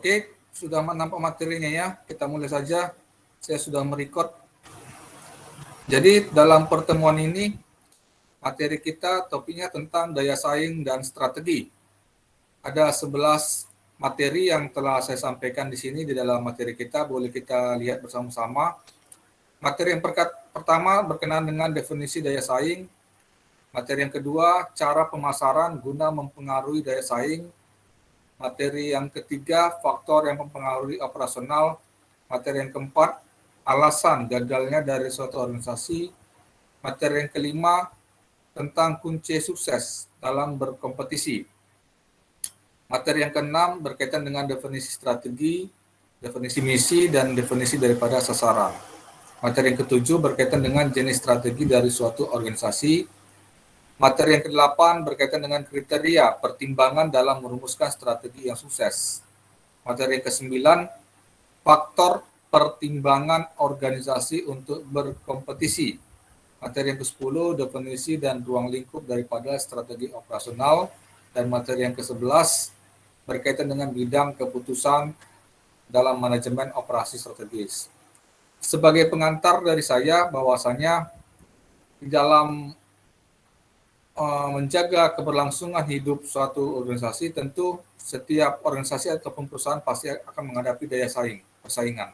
Oke, sudah nampak materinya ya. Kita mulai saja. Saya sudah merecord. Jadi dalam pertemuan ini, materi kita topiknya tentang daya saing dan strategi. Ada 11 materi yang telah saya sampaikan di sini di dalam materi kita. Boleh kita lihat bersama-sama. Materi yang pertama berkenaan dengan definisi daya saing. Materi yang kedua, cara pemasaran guna mempengaruhi daya saing. Materi yang ketiga, faktor yang mempengaruhi operasional. Materi yang keempat, alasan gagalnya dari suatu organisasi. Materi yang kelima, tentang kunci sukses dalam berkompetisi. Materi yang keenam berkaitan dengan definisi strategi, definisi misi, dan definisi daripada sasaran. Materi yang ketujuh berkaitan dengan jenis strategi dari suatu organisasi. Materi yang ke-8 berkaitan dengan kriteria pertimbangan dalam merumuskan strategi yang sukses. Materi yang ke-9, faktor pertimbangan organisasi untuk berkompetisi. Materi yang ke-10, definisi dan ruang lingkup daripada strategi operasional. Dan materi yang ke-11, berkaitan dengan bidang keputusan dalam manajemen operasi strategis. Sebagai pengantar dari saya, bahwasanya di dalam menjaga keberlangsungan hidup suatu organisasi, tentu setiap organisasi ataupun perusahaan pasti akan menghadapi daya saing, persaingan.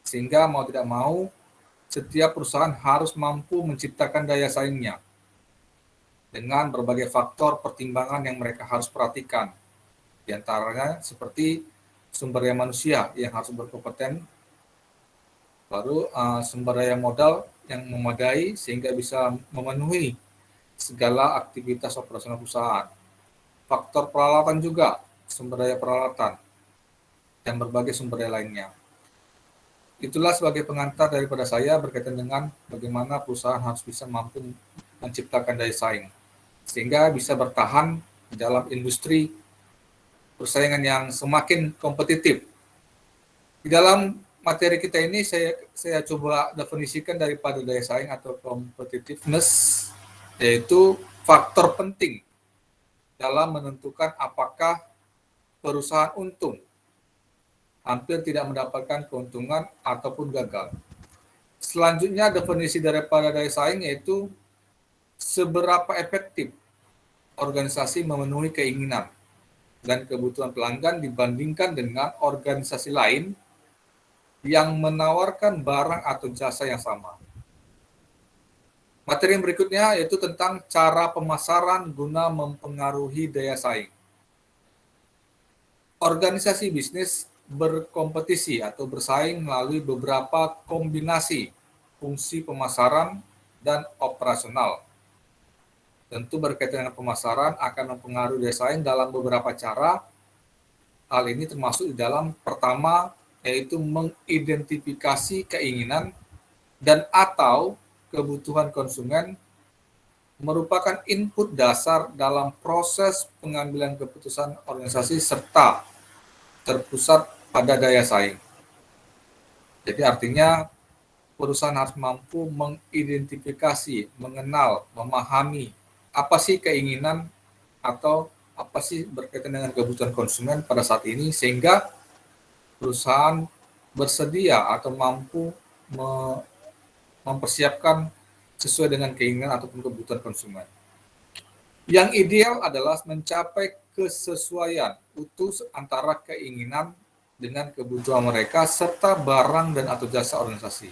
Sehingga mau tidak mau, setiap perusahaan harus mampu menciptakan daya saingnya dengan berbagai faktor pertimbangan yang mereka harus perhatikan. Di antaranya seperti sumber daya manusia yang harus berkompeten, baru sumber daya modal yang memadai sehingga bisa memenuhi segala aktivitas operasional perusahaan. Faktor peralatan juga, sumber daya peralatan, dan berbagai sumber daya lainnya. Itulah sebagai pengantar daripada saya berkaitan dengan bagaimana perusahaan harus bisa mampu menciptakan daya saing, sehingga bisa bertahan dalam industri persaingan yang semakin kompetitif. Di dalam materi kita ini saya coba definisikan daripada daya saing atau competitiveness, yaitu faktor penting dalam menentukan apakah perusahaan untung, hampir tidak mendapatkan keuntungan, ataupun gagal. Selanjutnya, definisi daripada daya saing yaitu seberapa efektif organisasi memenuhi keinginan dan kebutuhan pelanggan dibandingkan dengan organisasi lain yang menawarkan barang atau jasa yang sama. Materi yang berikutnya yaitu tentang cara pemasaran guna mempengaruhi daya saing. Organisasi bisnis berkompetisi atau bersaing melalui beberapa kombinasi fungsi pemasaran dan operasional. Tentu berkaitan dengan pemasaran akan mempengaruhi daya saing dalam beberapa cara. Hal ini termasuk di dalam pertama yaitu mengidentifikasi keinginan dan atau kebutuhan konsumen merupakan input dasar dalam proses pengambilan keputusan organisasi serta terpusat pada daya saing. Jadi artinya perusahaan harus mampu mengidentifikasi, mengenal, memahami apa sih keinginan atau apa sih berkaitan dengan kebutuhan konsumen pada saat ini sehingga perusahaan bersedia atau mampu mempersiapkan sesuai dengan keinginan ataupun kebutuhan konsumen. Yang ideal adalah mencapai kesesuaian utuh antara keinginan dengan kebutuhan mereka serta barang dan atau jasa organisasi.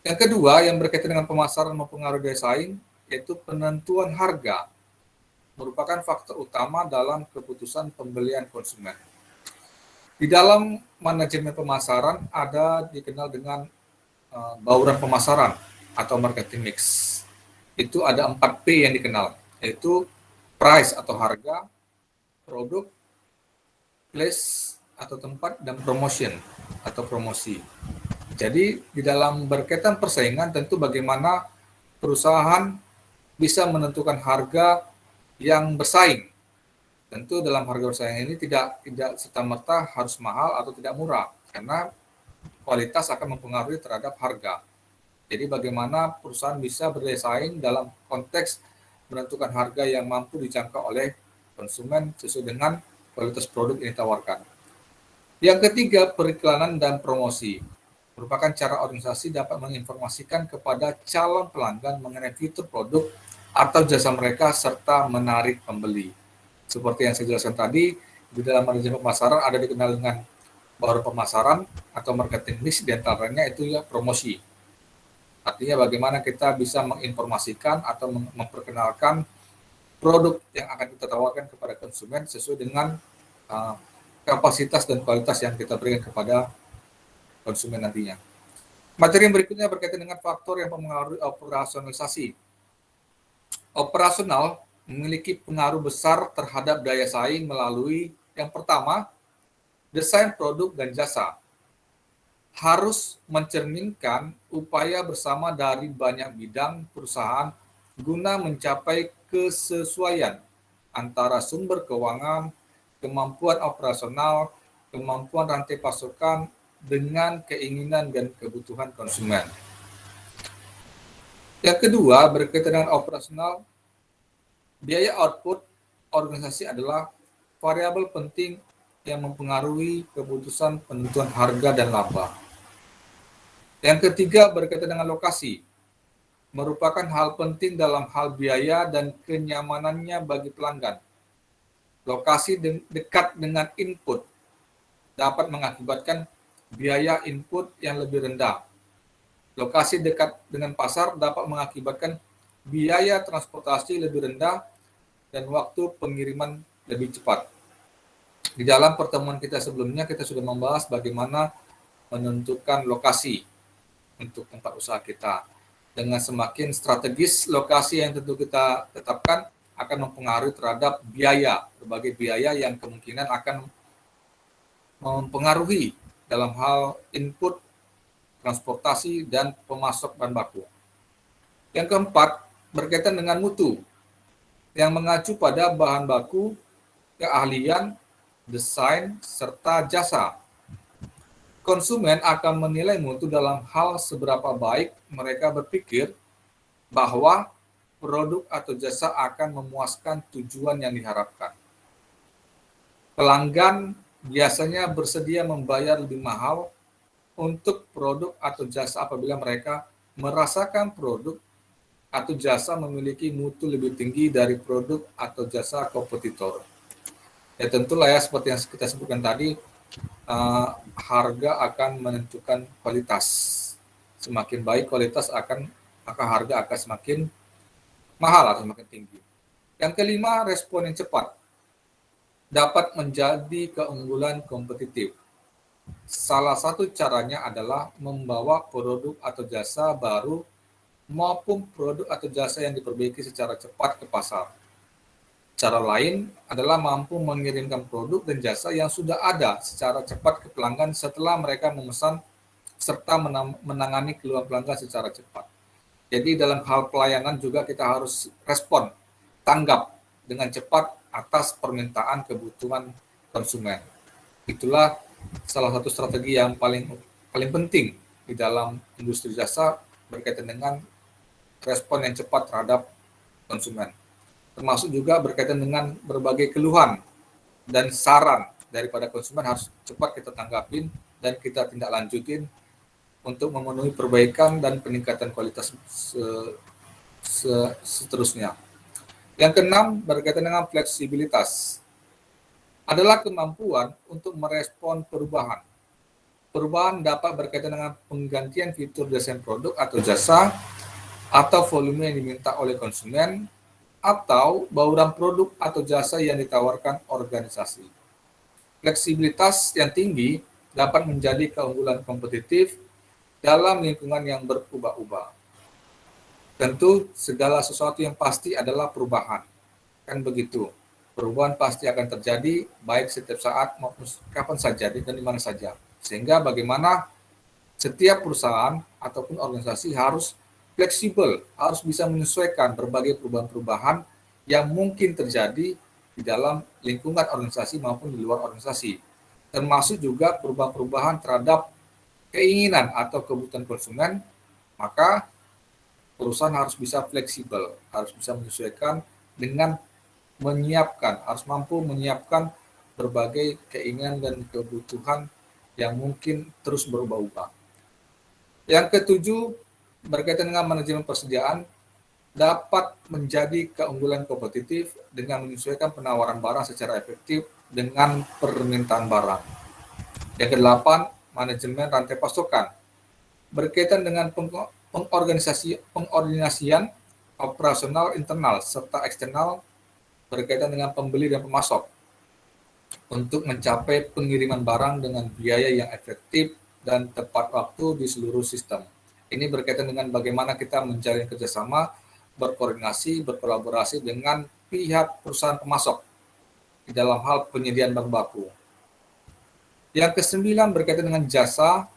Yang kedua yang berkaitan dengan pemasaran mempengaruhi daya saing yaitu penentuan harga merupakan faktor utama dalam keputusan pembelian konsumen. Di dalam manajemen pemasaran ada dikenal dengan bauran pemasaran atau marketing mix. Itu ada 4P yang dikenal, yaitu price atau harga, produk, place atau tempat, dan promotion atau promosi. Jadi di dalam berkaitan persaingan tentu bagaimana perusahaan bisa menentukan harga yang bersaing. Tentu dalam harga bersaing ini tidak serta-merta harus mahal atau tidak murah, karena kualitas akan mempengaruhi terhadap harga. Jadi bagaimana perusahaan bisa berdaya saing dalam konteks menentukan harga yang mampu dijangkau oleh konsumen sesuai dengan kualitas produk yang ditawarkan. Yang ketiga, periklanan dan promosi. Merupakan cara organisasi dapat menginformasikan kepada calon pelanggan mengenai fitur produk atau jasa mereka serta menarik pembeli. Seperti yang saya jelaskan tadi, di dalam manajemen pemasaran ada dikenal dengan baru pemasaran atau marketing mix, diantaranya itu ya promosi. Artinya bagaimana kita bisa menginformasikan atau memperkenalkan produk yang akan kita tawarkan kepada konsumen sesuai dengan kapasitas dan kualitas yang kita berikan kepada konsumen nantinya. Materi yang berikutnya berkaitan dengan faktor yang mempengaruhi operasionalisasi. Operasional memiliki pengaruh besar terhadap daya saing melalui yang pertama, desain produk dan jasa. Harus mencerminkan upaya bersama dari banyak bidang perusahaan guna mencapai kesesuaian antara sumber keuangan, kemampuan operasional, kemampuan rantai pasokan dengan keinginan dan kebutuhan konsumen. Yang kedua, berkaitan dengan operasional, biaya output organisasi adalah variabel penting yang mempengaruhi keputusan penentuan harga dan laba. Yang ketiga, berkaitan dengan lokasi, merupakan hal penting dalam hal biaya dan kenyamanannya bagi pelanggan. Lokasi dekat dengan input dapat mengakibatkan biaya input yang lebih rendah. Lokasi dekat dengan pasar dapat mengakibatkan biaya transportasi lebih rendah dan waktu pengiriman lebih cepat. Di dalam pertemuan kita sebelumnya, kita sudah membahas bagaimana menentukan lokasi untuk tempat usaha kita. Dengan semakin strategis lokasi yang tentu kita tetapkan akan mempengaruhi terhadap biaya, berbagai biaya yang kemungkinan akan mempengaruhi dalam hal input, transportasi, dan pemasok bahan baku. Yang keempat, berkaitan dengan mutu, yang mengacu pada bahan baku, keahlian, desain, serta jasa. Konsumen akan menilai mutu dalam hal seberapa baik mereka berpikir bahwa produk atau jasa akan memuaskan tujuan yang diharapkan. Pelanggan biasanya bersedia membayar lebih mahal untuk produk atau jasa apabila mereka merasakan produk atau jasa memiliki mutu lebih tinggi dari produk atau jasa kompetitor. Ya tentulah ya seperti yang kita sebutkan tadi, harga akan menentukan kualitas. Semakin baik kualitas maka harga akan semakin mahal atau semakin tinggi. Yang kelima, respon yang cepat dapat menjadi keunggulan kompetitif. Salah satu caranya adalah membawa produk atau jasa baru maupun produk atau jasa yang diperbaiki secara cepat ke pasar. Cara lain adalah mampu mengirimkan produk dan jasa yang sudah ada secara cepat ke pelanggan setelah mereka memesan serta menangani keluhan pelanggan secara cepat. Jadi dalam hal pelayanan juga kita harus respon, tanggap dengan cepat atas permintaan kebutuhan konsumen. Itulah salah satu strategi yang paling penting di dalam industri jasa berkaitan dengan respon yang cepat terhadap konsumen. Termasuk juga berkaitan dengan berbagai keluhan dan saran daripada konsumen harus cepat kita tanggapin dan kita tindak lanjutin untuk memenuhi perbaikan dan peningkatan kualitas seterusnya. Yang keenam, berkaitan dengan fleksibilitas, adalah kemampuan untuk merespon perubahan. Perubahan dapat berkaitan dengan penggantian fitur desain produk atau jasa, atau volume yang diminta oleh konsumen, atau bauran produk atau jasa yang ditawarkan organisasi. Fleksibilitas yang tinggi dapat menjadi keunggulan kompetitif dalam lingkungan yang berubah-ubah. Tentu segala sesuatu yang pasti adalah perubahan. Kan begitu. Perubahan pasti akan terjadi baik setiap saat maupun kapan saja dan di mana saja. Sehingga bagaimana setiap perusahaan ataupun organisasi harus fleksibel, harus bisa menyesuaikan berbagai perubahan-perubahan yang mungkin terjadi di dalam lingkungan organisasi maupun di luar organisasi. Termasuk juga perubahan-perubahan terhadap keinginan atau kebutuhan konsumen, maka perusahaan harus bisa fleksibel, harus bisa menyesuaikan dengan harus mampu menyiapkan berbagai keinginan dan kebutuhan yang mungkin terus berubah-ubah. Yang ketujuh, berkaitan dengan manajemen persediaan, dapat menjadi keunggulan kompetitif dengan menyesuaikan penawaran barang secara efektif dengan permintaan barang. Yang kedelapan, manajemen rantai pasokan berkaitan dengan pengordinasian operasional internal serta eksternal berkaitan dengan pembeli dan pemasok untuk mencapai pengiriman barang dengan biaya yang efektif dan tepat waktu di seluruh sistem. Ini berkaitan dengan bagaimana kita menjalin kerjasama, berkoordinasi, berkolaborasi dengan pihak perusahaan pemasok di dalam hal penyediaan bahan baku. Yang kesembilan berkaitan dengan jasa,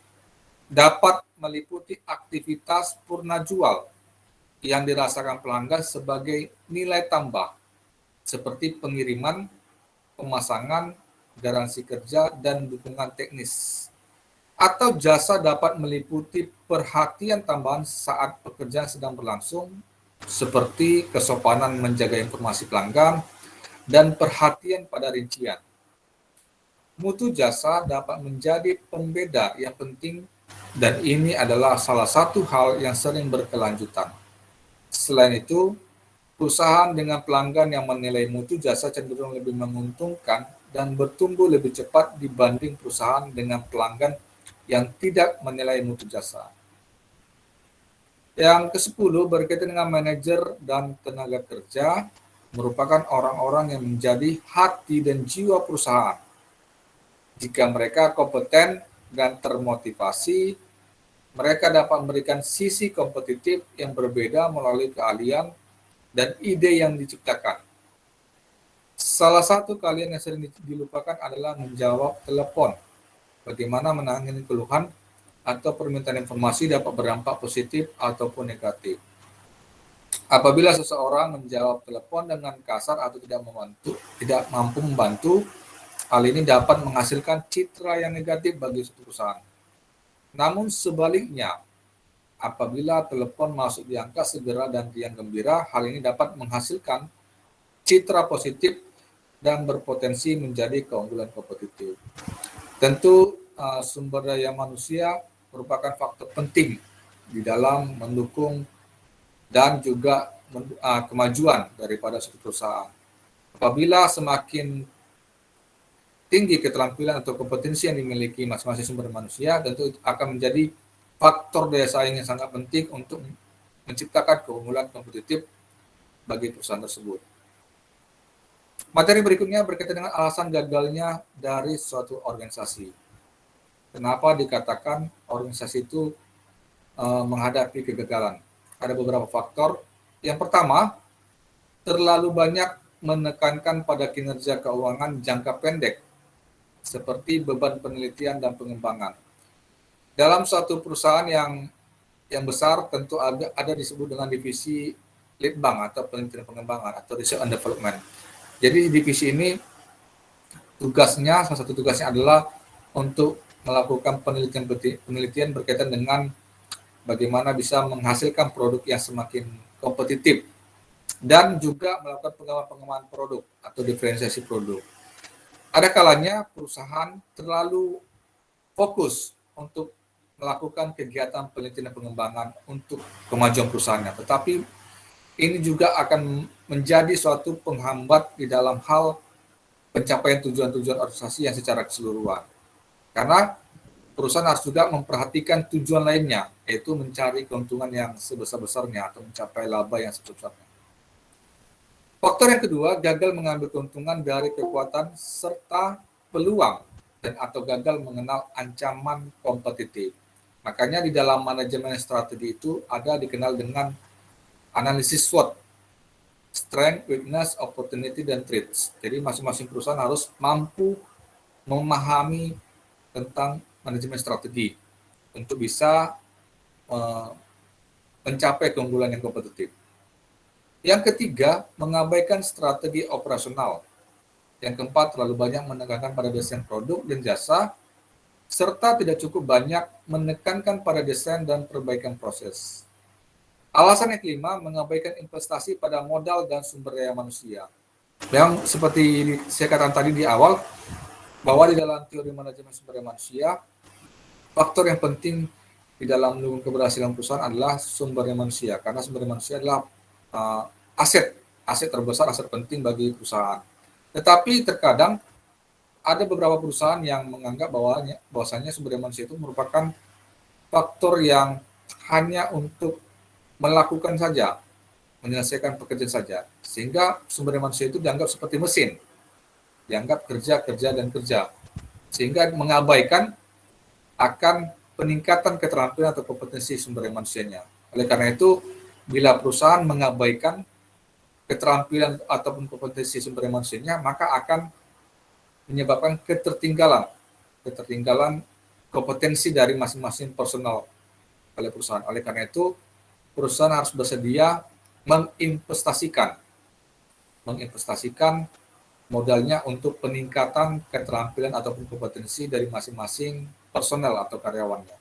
dapat meliputi aktivitas purna jual yang dirasakan pelanggan sebagai nilai tambah, seperti pengiriman, pemasangan, garansi kerja, dan dukungan teknis. Atau jasa dapat meliputi perhatian tambahan saat pekerjaan sedang berlangsung, seperti kesopanan menjaga informasi pelanggan, dan perhatian pada rincian. Mutu jasa dapat menjadi pembeda yang penting dan ini adalah salah satu hal yang sering berkelanjutan. Selain itu, perusahaan dengan pelanggan yang menilai mutu jasa cenderung lebih menguntungkan dan bertumbuh lebih cepat dibanding perusahaan dengan pelanggan yang tidak menilai mutu jasa. Yang ke-10 berkaitan dengan manajer dan tenaga kerja merupakan orang-orang yang menjadi hati dan jiwa perusahaan. Jika mereka kompeten dan termotivasi, mereka dapat memberikan sisi kompetitif yang berbeda melalui keahlian dan ide yang diciptakan. Salah satu keahlian yang sering dilupakan adalah menjawab telepon. Bagaimana menangani keluhan atau permintaan informasi dapat berdampak positif ataupun negatif. Apabila seseorang menjawab telepon dengan kasar atau tidak mampu membantu, hal ini dapat menghasilkan citra yang negatif bagi suatu perusahaan. Namun sebaliknya, apabila telepon masuk diangkat segera dan riang gembira, hal ini dapat menghasilkan citra positif dan berpotensi menjadi keunggulan kompetitif. Tentu sumber daya manusia merupakan faktor penting di dalam mendukung dan juga kemajuan daripada suatu perusahaan. Apabila semakin tinggi keterampilan atau kompetensi yang dimiliki masing-masing sumber manusia, tentu akan menjadi faktor daya saing yang sangat penting untuk menciptakan keunggulan kompetitif bagi perusahaan tersebut. Materi berikutnya berkaitan dengan alasan gagalnya dari suatu organisasi. Kenapa dikatakan organisasi itu menghadapi kegagalan? Ada beberapa faktor. Yang pertama, terlalu banyak menekankan pada kinerja keuangan jangka pendek, seperti beban penelitian dan pengembangan. Dalam suatu perusahaan yang besar tentu ada disebut dengan divisi litbang atau penelitian pengembangan atau research and development. Jadi divisi ini salah satu tugasnya adalah untuk melakukan penelitian berkaitan dengan bagaimana bisa menghasilkan produk yang semakin kompetitif dan juga melakukan pengembangan produk atau diferensiasi produk. Ada kalanya perusahaan terlalu fokus untuk melakukan kegiatan penelitian dan pengembangan untuk kemajuan perusahaannya. Tetapi ini juga akan menjadi suatu penghambat di dalam hal pencapaian tujuan-tujuan organisasi yang secara keseluruhan. Karena perusahaan harus juga memperhatikan tujuan lainnya, yaitu mencari keuntungan yang sebesar-besarnya atau mencapai laba yang sebesar-besarnya. Faktor yang kedua, gagal mengambil keuntungan dari kekuatan serta peluang dan atau gagal mengenal ancaman kompetitif. Makanya di dalam manajemen strategi itu ada dikenal dengan analisis SWOT, strength, weakness, opportunity, dan threats. Jadi masing-masing perusahaan harus mampu memahami tentang manajemen strategi untuk bisa mencapai keunggulan yang kompetitif. Yang ketiga, mengabaikan strategi operasional. Yang keempat, terlalu banyak menekankan pada desain produk dan jasa, serta tidak cukup banyak menekankan pada desain dan perbaikan proses. Alasan yang kelima, mengabaikan investasi pada modal dan sumber daya manusia. Yang seperti saya katakan tadi di awal, bahwa di dalam teori manajemen sumber daya manusia, faktor yang penting di dalam mendukung keberhasilan perusahaan adalah sumber daya manusia, karena sumber daya manusia adalah uh, aset terbesar, aset penting bagi perusahaan. Tetapi terkadang ada beberapa perusahaan yang menganggap bahwasanya sumber daya manusia itu merupakan faktor yang hanya untuk melakukan saja, menyelesaikan pekerjaan saja, sehingga sumber daya manusia itu dianggap seperti mesin, dianggap kerja, sehingga mengabaikan akan peningkatan keterampilan atau kompetensi sumber daya manusianya. Oleh karena itu, bila perusahaan mengabaikan keterampilan ataupun kompetensi sumber daya manusianya, maka akan menyebabkan ketertinggalan kompetensi dari masing-masing personal oleh perusahaan. Oleh karena itu, perusahaan harus bersedia menginvestasikan modalnya untuk peningkatan keterampilan ataupun kompetensi dari masing-masing personel atau karyawannya.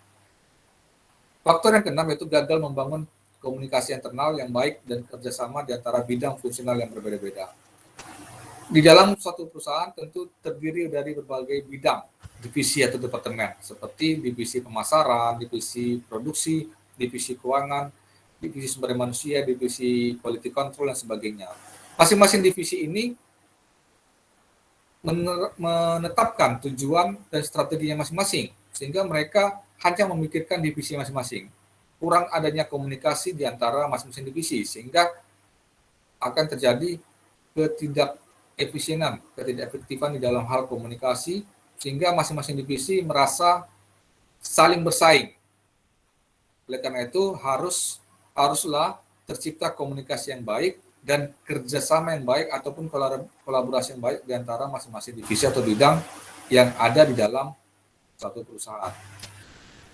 Faktor yang keenam yaitu gagal membangun komunikasi internal yang baik dan kerjasama di antara bidang fungsional yang berbeda-beda. Di dalam suatu perusahaan tentu terdiri dari berbagai bidang, divisi atau departemen, seperti divisi pemasaran, divisi produksi, divisi keuangan, divisi sumber daya manusia, divisi quality control, dan sebagainya. Masing-masing divisi ini menetapkan tujuan dan strateginya masing-masing, sehingga mereka hanya memikirkan divisi masing-masing. Kurang adanya komunikasi di antara masing-masing divisi, sehingga akan terjadi ketidakefektifan di dalam hal komunikasi, sehingga masing-masing divisi merasa saling bersaing. Oleh karena itu, haruslah tercipta komunikasi yang baik dan kerjasama yang baik ataupun kolaborasi yang baik di antara masing-masing divisi atau bidang yang ada di dalam suatu perusahaan.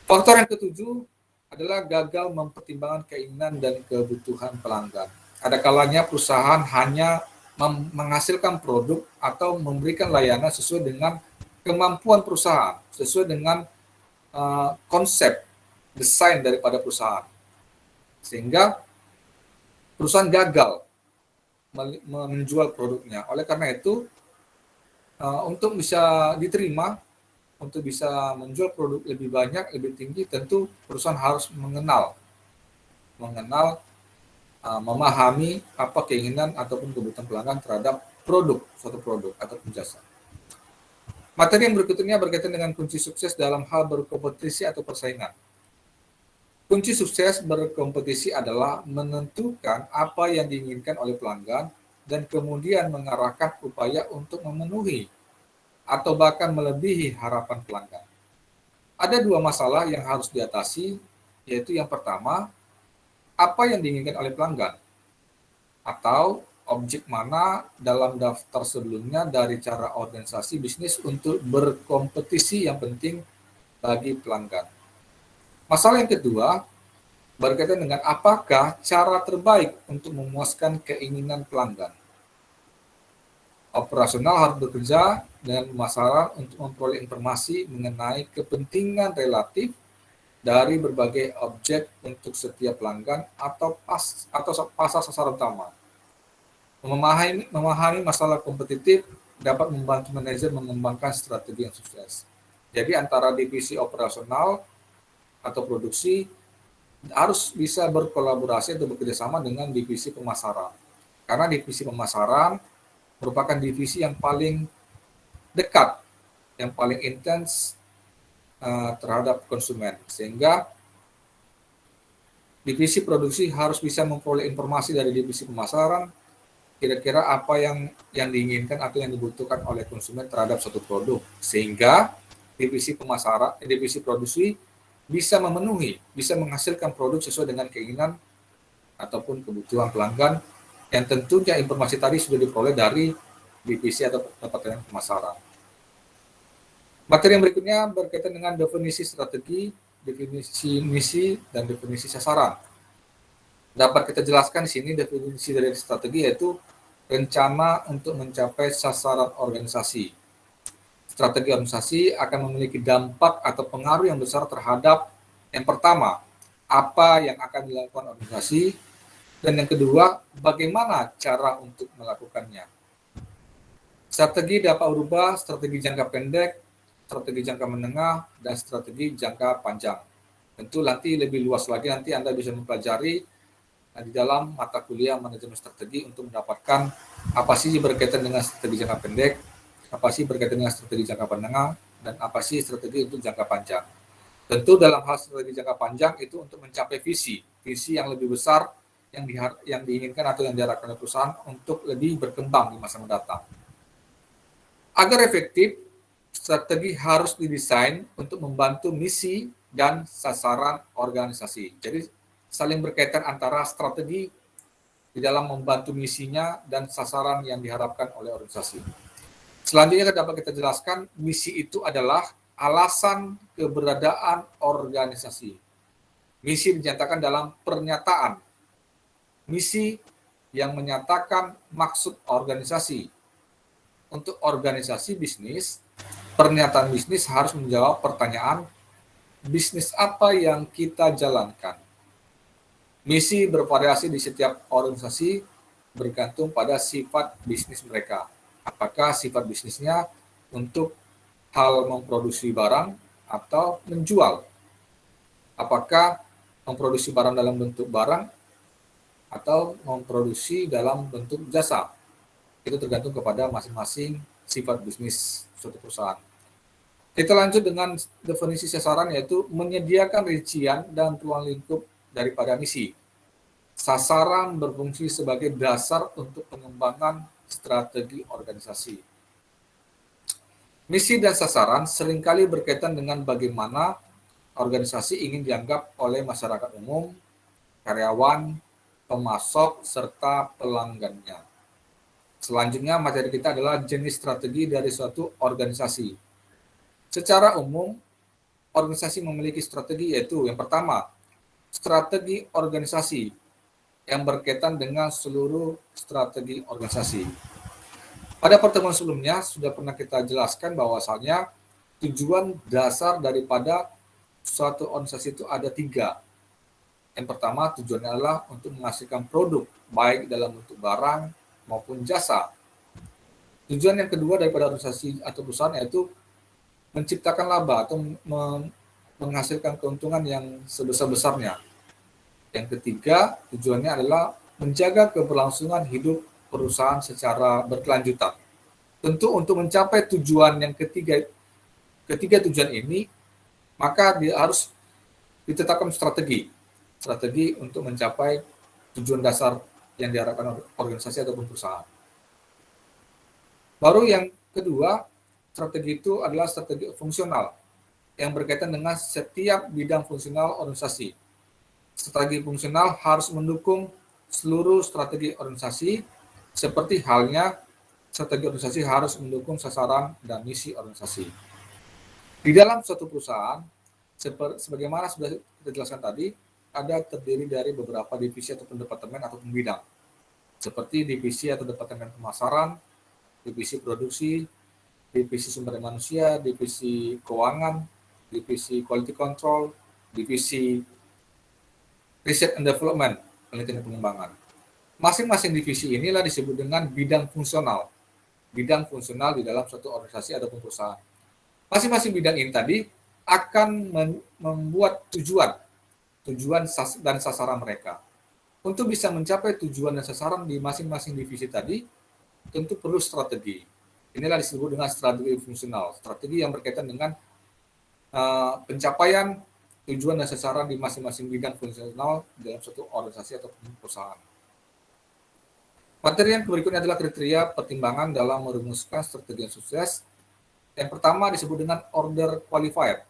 Faktor yang ketujuh adalah gagal mempertimbangkan keinginan dan kebutuhan pelanggan. Ada kalanya perusahaan hanya menghasilkan produk atau memberikan layanan sesuai dengan kemampuan perusahaan, sesuai dengan konsep desain daripada perusahaan, sehingga perusahaan gagal menjual produknya. Oleh karena itu, untuk bisa diterima, untuk bisa menjual produk lebih banyak, lebih tinggi, tentu perusahaan harus memahami apa keinginan ataupun kebutuhan pelanggan terhadap suatu produk ataupun jasa. Materi yang berikutnya berkaitan dengan kunci sukses dalam hal berkompetisi atau persaingan. Kunci sukses berkompetisi adalah menentukan apa yang diinginkan oleh pelanggan dan kemudian mengarahkan upaya untuk memenuhi atau bahkan melebihi harapan pelanggan. Ada dua masalah yang harus diatasi, yaitu yang pertama, apa yang diinginkan oleh pelanggan, atau objek mana dalam daftar sebelumnya dari cara organisasi bisnis untuk berkompetisi yang penting bagi pelanggan. Masalah yang kedua berkaitan dengan apakah cara terbaik untuk memuaskan keinginan pelanggan. Operasional harus bekerja dengan pemasaran untuk memperoleh informasi mengenai kepentingan relatif dari berbagai objek untuk setiap pelanggan atau pasar sasaran utama. Memahami masalah kompetitif dapat membantu manajer mengembangkan strategi yang sukses. Jadi antara divisi operasional atau produksi harus bisa berkolaborasi atau bekerjasama dengan divisi pemasaran. Karena divisi pemasaran merupakan divisi yang paling dekat, yang paling intens terhadap konsumen. Sehingga divisi produksi harus bisa memperoleh informasi dari divisi pemasaran, kira-kira apa yang diinginkan atau yang dibutuhkan oleh konsumen terhadap suatu produk. Sehingga divisi produksi bisa menghasilkan produk sesuai dengan keinginan ataupun kebutuhan pelanggan, yang tentunya informasi tadi sudah diperoleh dari divisi atau departemen pemasaran. Materi yang berikutnya berkaitan dengan definisi strategi, definisi misi, dan definisi sasaran. Dapat kita jelaskan di sini definisi dari strategi, yaitu rencana untuk mencapai sasaran organisasi. Strategi organisasi akan memiliki dampak atau pengaruh yang besar terhadap yang pertama, apa yang akan dilakukan organisasi, dan yang kedua, bagaimana cara untuk melakukannya. Strategi dapat berubah strategi jangka pendek, strategi jangka menengah, dan strategi jangka panjang. Tentu nanti lebih luas lagi, nanti Anda bisa mempelajari di dalam mata kuliah manajemen strategi untuk mendapatkan apa sih berkaitan dengan strategi jangka pendek, apa sih berkaitan dengan strategi jangka menengah, dan apa sih strategi untuk jangka panjang. Tentu dalam hal strategi jangka panjang itu untuk mencapai visi yang lebih besar yang diinginkan atau yang diharapkan oleh perusahaan untuk lebih berkembang di masa mendatang. Agar efektif, strategi harus didesain untuk membantu misi dan sasaran organisasi. Jadi saling berkaitan antara strategi di dalam membantu misinya dan sasaran yang diharapkan oleh organisasi. Selanjutnya dapat kita jelaskan, misi itu adalah alasan keberadaan organisasi. Misi dinyatakan dalam pernyataan. Misi yang menyatakan maksud organisasi. Untuk organisasi bisnis, pernyataan bisnis harus menjawab pertanyaan, bisnis apa yang kita jalankan? Misi bervariasi di setiap organisasi bergantung pada sifat bisnis mereka. Apakah sifat bisnisnya untuk hal memproduksi barang atau menjual? Apakah memproduksi barang dalam bentuk barang atau memproduksi dalam bentuk jasa? Itu tergantung kepada masing-masing sifat bisnis suatu perusahaan. Kita lanjut dengan definisi sasaran, yaitu menyediakan rincian dan ruang lingkup daripada misi. Sasaran berfungsi sebagai dasar untuk pengembangan strategi organisasi. Misi dan sasaran seringkali berkaitan dengan bagaimana organisasi ingin dianggap oleh masyarakat umum, karyawan, pemasok, serta pelanggannya. Selanjutnya materi kita adalah jenis strategi dari suatu organisasi. Secara umum, organisasi memiliki strategi, yaitu yang pertama, strategi organisasi yang berkaitan dengan seluruh strategi organisasi. Pada pertemuan sebelumnya sudah pernah kita jelaskan bahwasannya tujuan dasar daripada suatu organisasi itu ada 3. Yang pertama, tujuannya adalah untuk menghasilkan produk, baik dalam bentuk barang maupun jasa. Tujuan yang kedua daripada organisasi atau perusahaan yaitu menciptakan laba atau menghasilkan keuntungan yang sebesar-besarnya. Yang ketiga, tujuannya adalah menjaga keberlangsungan hidup perusahaan secara berkelanjutan. Tentu untuk mencapai tujuan yang ketiga tujuan ini, maka dia harus ditetapkan strategi untuk mencapai tujuan dasar yang diharapkan oleh organisasi ataupun perusahaan. Baru yang kedua, strategi itu adalah strategi fungsional yang berkaitan dengan setiap bidang fungsional organisasi. Strategi fungsional harus mendukung seluruh strategi organisasi, seperti halnya strategi organisasi harus mendukung sasaran dan misi organisasi. Di dalam suatu perusahaan, sebagaimana sudah kita jelaskan tadi, ada terdiri dari beberapa divisi ataupun departemen ataupun bidang, seperti divisi atau departemen pemasaran, divisi produksi, divisi sumber daya manusia, divisi keuangan, divisi quality control, divisi research and development, penelitian dan pengembangan. Masing-masing divisi inilah disebut dengan bidang fungsional di dalam suatu organisasi ataupun perusahaan. Masing-masing bidang ini tadi akan membuat tujuan dan sasaran mereka. Untuk bisa mencapai tujuan dan sasaran di masing-masing divisi tadi, tentu perlu strategi. Inilah disebut dengan strategi fungsional, strategi yang berkaitan dengan pencapaian tujuan dan sasaran di masing-masing bidang fungsional dalam suatu organisasi atau perusahaan. Materi yang berikutnya adalah kriteria pertimbangan dalam merumuskan strategi yang sukses. Yang pertama disebut dengan order qualifier,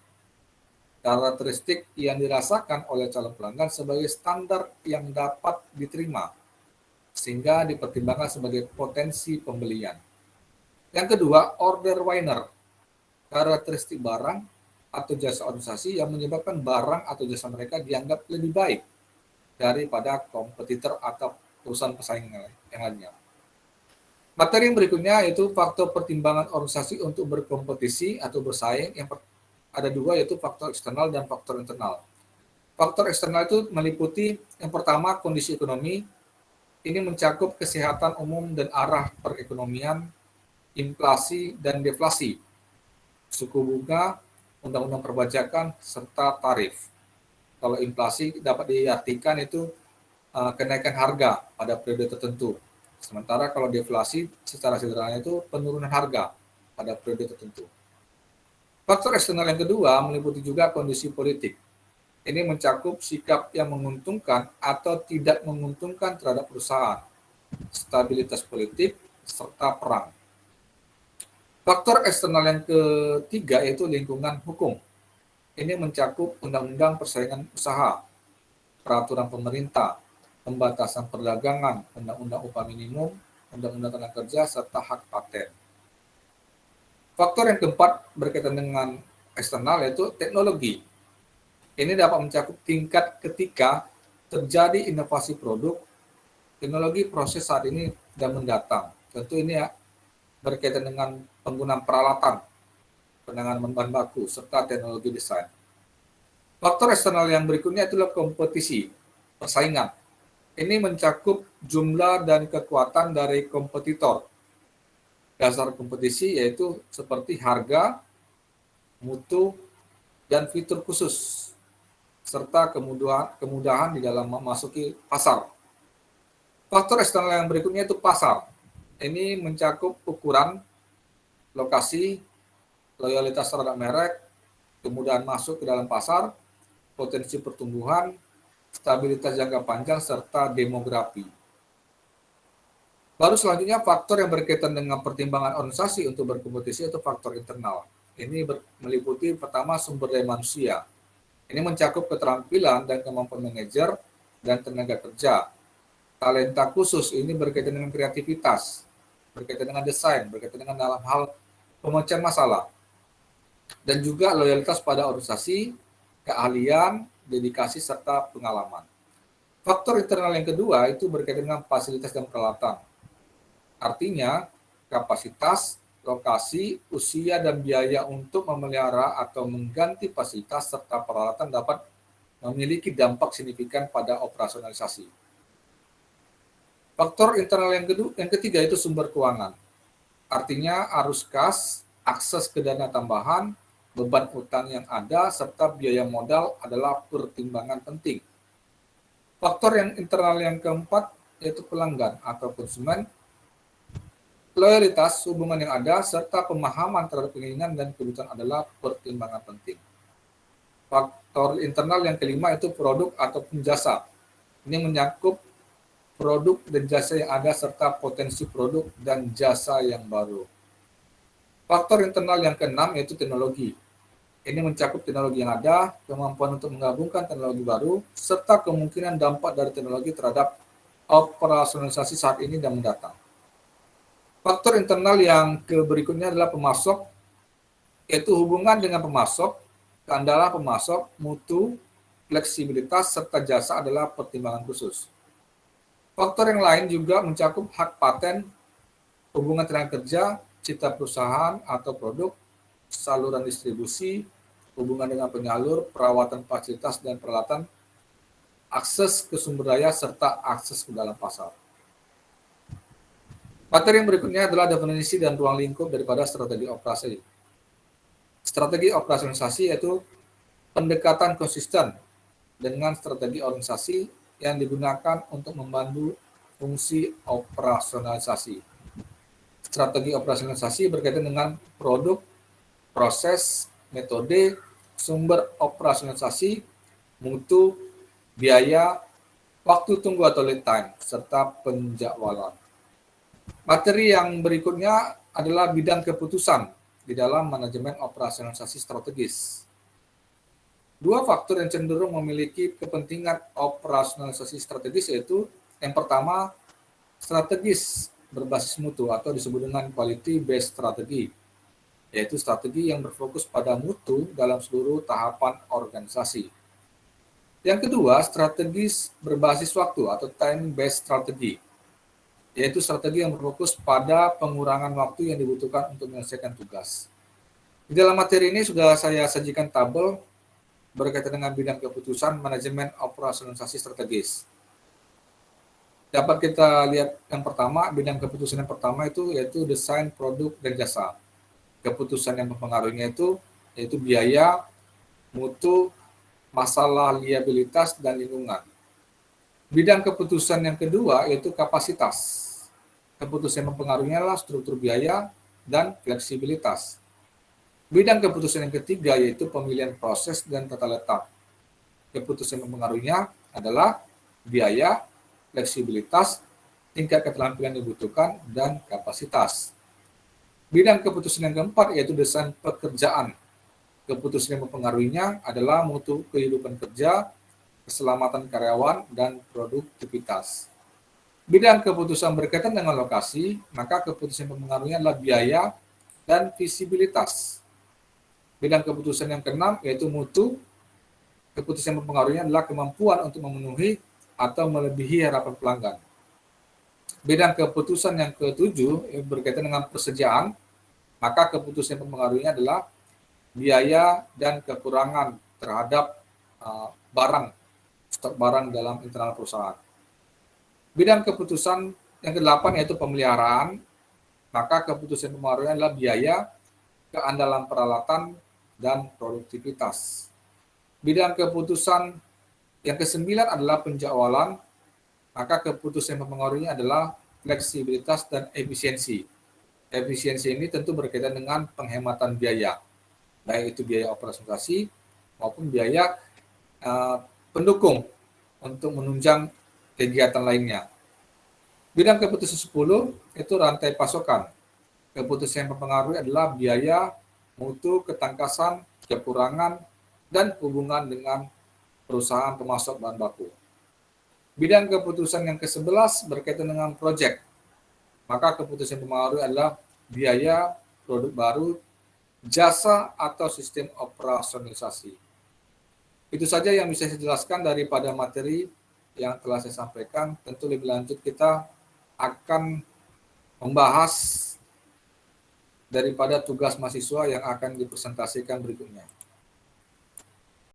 karakteristik yang dirasakan oleh calon pelanggan sebagai standar yang dapat diterima, sehingga dipertimbangkan sebagai potensi pembelian. Yang kedua, order winner, karakteristik barang atau jasa organisasi yang menyebabkan barang atau jasa mereka dianggap lebih baik daripada kompetitor atau perusahaan pesaing yang lainnya. Materi yang berikutnya yaitu faktor pertimbangan organisasi untuk berkompetisi atau bersaing. Yang ada 2, yaitu faktor eksternal dan faktor internal. Faktor eksternal itu meliputi yang pertama kondisi ekonomi. Ini mencakup kesehatan umum dan arah perekonomian. inflasi dan deflasi, suku bunga, undang-undang perpajakan, serta tarif. Kalau inflasi dapat diartikan itu kenaikan harga pada periode tertentu. Sementara kalau deflasi secara sederhana itu penurunan harga pada periode tertentu. Faktor eksternal yang kedua meliputi juga kondisi politik. Ini mencakup sikap yang menguntungkan atau tidak menguntungkan terhadap perusahaan, stabilitas politik, serta perang. Faktor eksternal yang ketiga yaitu lingkungan hukum. Ini mencakup undang-undang persaingan usaha, peraturan pemerintah, pembatasan perdagangan, undang-undang upah minimum, undang-undang tenaga kerja, serta hak paten. Faktor yang keempat berkaitan dengan eksternal yaitu teknologi. Ini dapat mencakup tingkat ketika terjadi inovasi produk, teknologi proses saat ini dan mendatang. Tentu ini ya berkaitan dengan penggunaan peralatan, penanganan bahan baku, serta teknologi desain. Faktor eksternal yang berikutnya itulah kompetisi, persaingan. Ini mencakup jumlah dan kekuatan dari kompetitor. Dasar kompetisi yaitu seperti harga, mutu, dan fitur khusus, serta kemudahan di dalam memasuki pasar. Faktor eksternal yang berikutnya itu pasar. Ini mencakup ukuran, lokasi, loyalitas terhadap merek, kemudahan masuk ke dalam pasar, potensi pertumbuhan, stabilitas jangka panjang, serta demografi. Baru selanjutnya faktor yang berkaitan dengan pertimbangan organisasi untuk berkompetisi itu faktor internal. Ini meliputi pertama sumber daya manusia. Ini mencakup keterampilan dan kemampuan manajer dan tenaga kerja. Talenta khusus ini berkaitan dengan kreativitas, berkaitan dengan desain, berkaitan dengan dalam hal pemecahan masalah. Dan juga loyalitas pada organisasi, keahlian, dedikasi, serta pengalaman. Faktor internal yang kedua itu berkaitan dengan fasilitas dan peralatan. Artinya, kapasitas, lokasi, usia, dan biaya untuk memelihara atau mengganti fasilitas serta peralatan dapat memiliki dampak signifikan pada operasionalisasi. Faktor internal yang ketiga itu sumber keuangan. Artinya arus kas, akses ke dana tambahan, beban utang yang ada, serta biaya modal adalah pertimbangan penting. Faktor yang internal yang keempat yaitu pelanggan atau konsumen, loyalitas, hubungan yang ada, serta pemahaman terhadap keinginan dan kebutuhan adalah pertimbangan penting. Faktor internal yang kelima itu produk ataupun jasa. Ini menyangkut produk dan jasa yang ada serta potensi produk dan jasa yang baru. Faktor internal yang keenam yaitu teknologi. Ini mencakup teknologi yang ada, kemampuan untuk menggabungkan teknologi baru, serta kemungkinan dampak dari teknologi terhadap operasionalisasi saat ini dan mendatang. Faktor internal yang berikutnya adalah pemasok, yaitu hubungan dengan pemasok, keandalan pemasok, mutu, fleksibilitas, serta jasa adalah pertimbangan khusus. Faktor yang lain juga mencakup hak paten, hubungan tenaga kerja, citra perusahaan atau produk, saluran distribusi, hubungan dengan penyalur, perawatan fasilitas dan peralatan, akses ke sumber daya, serta akses ke dalam pasar. Materi yang berikutnya adalah definisi dan ruang lingkup daripada strategi operasi. Strategi operasionalisasi yaitu pendekatan konsisten dengan strategi organisasi yang digunakan untuk membantu fungsi operasionalisasi. Strategi operasionalisasi berkaitan dengan produk, proses, metode, sumber operasionalisasi, mutu, biaya, waktu tunggu atau lead time, serta penjadwalan. Materi yang berikutnya adalah bidang keputusan di dalam manajemen operasionalisasi strategis. Dua faktor yang cenderung memiliki kepentingan operasionalisasi strategis yaitu yang pertama, strategis berbasis mutu atau disebut dengan quality based strategy, yaitu strategi yang berfokus pada mutu dalam seluruh tahapan organisasi. Yang kedua, strategis berbasis waktu atau time based strategy, yaitu strategi yang berfokus pada pengurangan waktu yang dibutuhkan untuk menyelesaikan tugas. Di dalam materi ini sudah saya sajikan tabel berkaitan dengan bidang keputusan manajemen operasionalisasi strategis. dapat kita lihat yang pertama, bidang keputusan yang pertama itu yaitu desain produk dan jasa. Keputusan yang mempengaruhinya itu yaitu biaya, mutu, masalah liabilitas, dan lingkungan. Bidang keputusan yang kedua yaitu kapasitas. Keputusan yang mempengaruhinya adalah struktur biaya dan fleksibilitas. Bidang keputusan yang ketiga yaitu pemilihan proses dan tata letak. Keputusan yang mempengaruhinya adalah biaya, fleksibilitas, tingkat keterampilan yang dibutuhkan, dan kapasitas. Bidang keputusan yang keempat yaitu desain pekerjaan. Keputusan yang mempengaruhinya adalah mutu kehidupan kerja, keselamatan karyawan, dan produktivitas. Bidang keputusan berkaitan dengan lokasi, maka keputusan yang mempengaruhinya adalah biaya dan visibilitas. Bidang keputusan yang keenam yaitu mutu. Keputusan yang mempengaruhinya adalah kemampuan untuk memenuhi atau melebihi harapan pelanggan. Bidang keputusan yang ketujuh yang berkaitan dengan persediaan, maka keputusan yang mempengaruhinya adalah biaya dan kekurangan terhadap barang, stok barang dalam internal perusahaan. Bidang keputusan yang kedelapan yaitu pemeliharaan, maka keputusan yang mempengaruhinya adalah biaya, keandalan peralatan, dan produktivitas. Bidang keputusan yang kesembilan adalah penjadwalan, maka keputusan yang mempengaruhinya adalah fleksibilitas dan efisiensi. Efisiensi ini tentu berkaitan dengan penghematan biaya, baik itu biaya operasionalisasi maupun biaya pendukung untuk menunjang kegiatan lainnya. Bidang keputusan 10 itu rantai pasokan. Keputusan yang mempengaruhi adalah biaya, mutu, ketangkasan, kekurangan, dan hubungan dengan perusahaan pemasok bahan baku. Bidang keputusan yang ke-11 berkaitan dengan proyek. Maka keputusan yang mempengaruhi adalah biaya, produk baru, jasa, atau sistem operasionalisasi. Itu saja yang bisa saya jelaskan daripada materi yang telah saya sampaikan. Tentu lebih lanjut kita akan membahas daripada tugas mahasiswa yang akan dipresentasikan berikutnya.